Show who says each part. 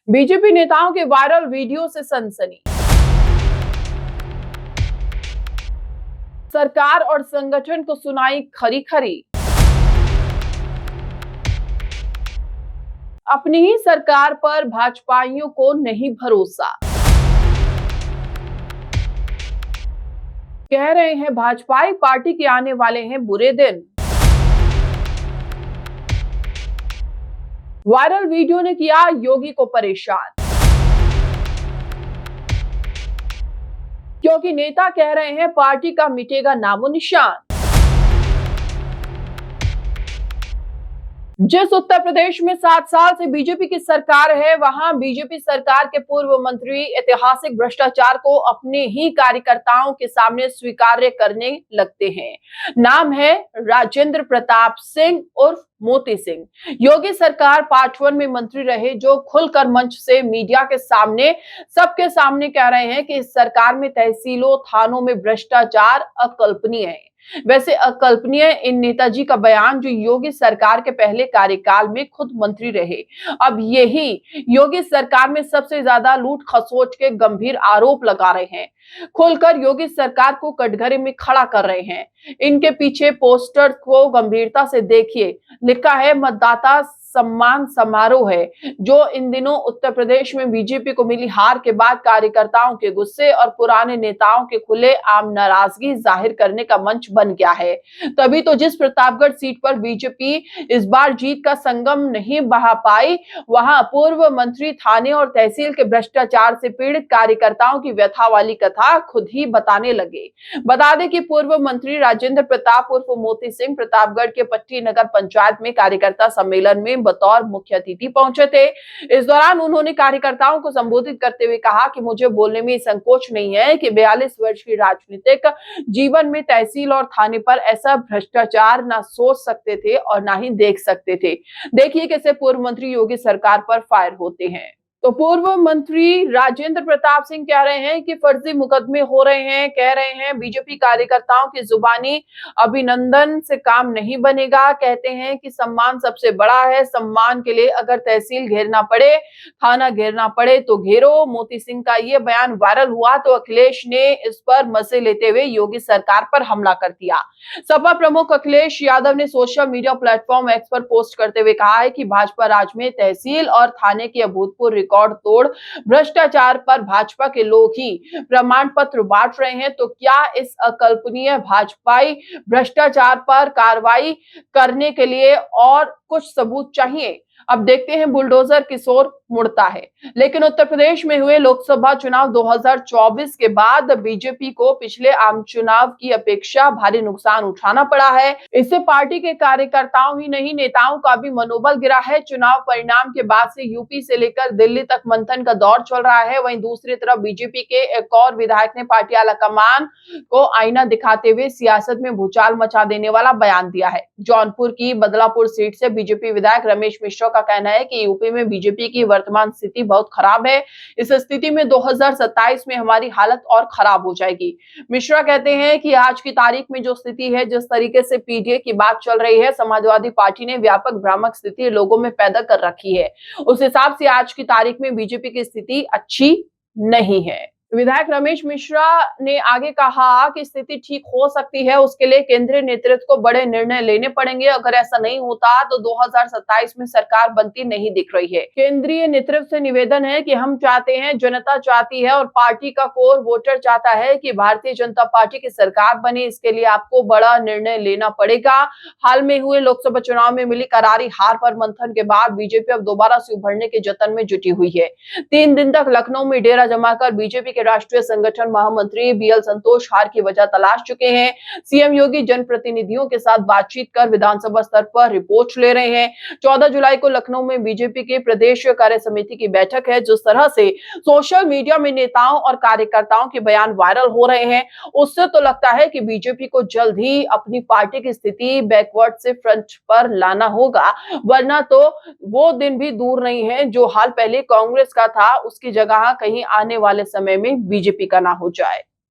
Speaker 1: BJP नेताओं के viral video से सनसनी। सरकार और संगठन को सुनाई खरी खरी। अपनी ही सरकार पर भाजपाइयों को नहीं भरोसा। कह रहे हैं भाजपाई पार्टी के आने वाले हैं बुरे दिन। वायरल वीडियो ने किया योगी को परेशान, क्योंकि नेता कह रहे हैं पार्टी का मिटेगा नामो निशान। जिस उत्तर प्रदेश में 7 साल से बीजेपी की सरकार है, वहां बीजेपी सरकार के पूर्व मंत्री ऐतिहासिक भ्रष्टाचार को अपने ही कार्यकर्ताओं के सामने स्वीकार्य करने लगते हैं। नाम है राजेंद्र प्रताप सिंह उर्फ मोती सिंह। योगी सरकार पार्ट 1 में मंत्री रहे, जो खुलकर मंच से मीडिया के सामने सबके सामने कह रहे हैं कि इस सरकार में तहसीलों थानों में भ्रष्टाचार अकल्पनीय है। वैसे अकल्पनीय इन नेताजी का बयान, जो योगी सरकार के पहले कार्यकाल में खुद मंत्री रहे, अब यही योगी सरकार में सबसे ज्यादा लूट खसोट के गंभीर आरोप लगा रहे हैं। खुलकर योगी सरकार को कटघरे में खड़ा कर रहे हैं। इनके पीछे पोस्टर को गंभीरता से देखिए, लिखा है मतदाता सम्मान समारोह है, जो इन दिनों उत्तर प्रदेश में बीजेपी को मिली हार के बाद कार्यकर्ताओं के गुस्से और पुराने नेताओं के खुले आम नाराजगी जाहिर करने का मंच बन गया है। तभी तो जिस प्रतापगढ़ सीट पर बीजेपी इस बार जीत का संगम नहीं बहा पाई, वहां पूर्व मंत्री थाने और तहसील के भ्रष्टाचार से पीड़ित कार्यकर्ताओं की व्यथा वाली कथा खुद ही बताने लगे। बता दें कि पूर्व मंत्री राजेंद्र प्रताप उर्फ मोती सिंह प्रतापगढ़ के पट्टी नगर पंचायत में कार्यकर्ता सम्मेलन में बतौर मुख्य अतिथि पहुंचे थे। इस दौरान उन्होंने कार्यकर्ताओं को संबोधित करते हुए कहा कि मुझे बोलने में संकोच नहीं है कि 42 वर्ष की राजनीतिक जीवन में तहसील और थाने पर ऐसा भ्रष्टाचार ना सोच सकते थे और ना ही देख सकते थे। देखिए कैसे पूर्व मंत्री योगी सरकार पर फायर होते हैं। तो पूर्व मंत्री राजेंद्र प्रताप सिंह कह रहे हैं कि फर्जी मुकदमे हो रहे हैं। कह रहे हैं बीजेपी कार्यकर्ताओं की जुबानी अभिनंदन से काम नहीं बनेगा। कहते हैं कि सम्मान सबसे बड़ा है, सम्मान के लिए अगर तहसील घेरना पड़े, थाना घेरना पड़े तो घेरो। मोती सिंह का ये बयान वायरल हुआ तो अखिलेश ने इस पर मजे लेते हुए योगी सरकार पर हमला कर दिया। सपा प्रमुख अखिलेश यादव ने सोशल मीडिया प्लेटफॉर्म एक्स पर पोस्ट करते हुए कहा है कि भाजपा राज में तहसील और थाने के अभूतपूर्व रिकॉर्ड तोड़ भ्रष्टाचार पर भाजपा के लोग ही प्रमाण पत्र बांट रहे हैं। तो क्या इस अकल्पनीय भाजपाई भ्रष्टाचार पर कार्रवाई करने के लिए और कुछ सबूत चाहिए? अब देखते हैं बुलडोजर किस ओर मुड़ता है। लेकिन उत्तर प्रदेश में हुए लोकसभा चुनाव 2024 के बाद बीजेपी को पिछले आम चुनाव की अपेक्षा भारी नुकसान उठाना पड़ा है। इससे पार्टी के कार्यकर्ताओं ही नहीं, नेताओं का भी मनोबल गिरा है। चुनाव परिणाम के बाद से यूपी से लेकर दिल्ली तक मंथन का दौर चल रहा है। वहीं दूसरी तरफ बीजेपी के एक और विधायक ने पार्टी आलाकमान को आईना दिखाते हुए सियासत में भूचाल मचा देने वाला बयान दिया है। जौनपुर की बदलापुर सीट से बीजेपी विधायक रमेश मिश्रा का कहना है कि यूपी में बीजेपी की वर्तमान स्थिति बहुत खराब है। इस स्थिति में 2027 में हमारी हालत और खराब हो जाएगी। मिश्रा कहते हैं कि आज की तारीख में जो स्थिति है, जिस तरीके से पीडीए की बात चल रही है, समाजवादी पार्टी ने व्यापक भ्रामक स्थिति लोगों में पैदा कर रखी है। उस हिसाब से आज की तारीख में बीजेपी की स्थिति अच्छी नहीं है। विधायक रमेश मिश्रा ने आगे कहा कि स्थिति ठीक हो सकती है, उसके लिए केंद्रीय नेतृत्व को बड़े निर्णय लेने पड़ेंगे। अगर ऐसा नहीं होता तो 2027 में सरकार बनती नहीं दिख रही है। केंद्रीय नेतृत्व से निवेदन है कि हम चाहते हैं, जनता चाहती है और पार्टी का कोर वोटर चाहता है कि भारतीय जनता पार्टी की सरकार बने। इसके लिए आपको बड़ा निर्णय लेना पड़ेगा। हाल में हुए लोकसभा चुनाव में मिली करारी हार पर मंथन के बाद बीजेपी अब दोबारा से उभरने के जतन में जुटी हुई है। 3 दिन तक लखनऊ में डेरा जमाकर बीजेपी राष्ट्रीय संगठन महामंत्री बीएल संतोष हार की वजह तलाश चुके हैं। सीएम योगी जनप्रतिनिधियों के साथ बातचीत कर विधानसभा स्तर पर रिपोर्ट ले रहे हैं। 14 जुलाई को लखनऊ में बीजेपी के प्रदेश कार्य समिति की बैठक है। जिस तरह से सोशल मीडिया में नेताओं और कार्यकर्ताओं के बयान वायरल हो रहे हैं, उससे तो लगता है कि बीजेपी को जल्द ही अपनी पार्टी की स्थिति बैकवर्ड से फ्रंट पर लाना होगा, वरना तो वो दिन भी दूर नहीं है जो हाल पहले कांग्रेस का था, उसकी जगह कहीं आने वाले समय में बीजेपी का ना हो जाए।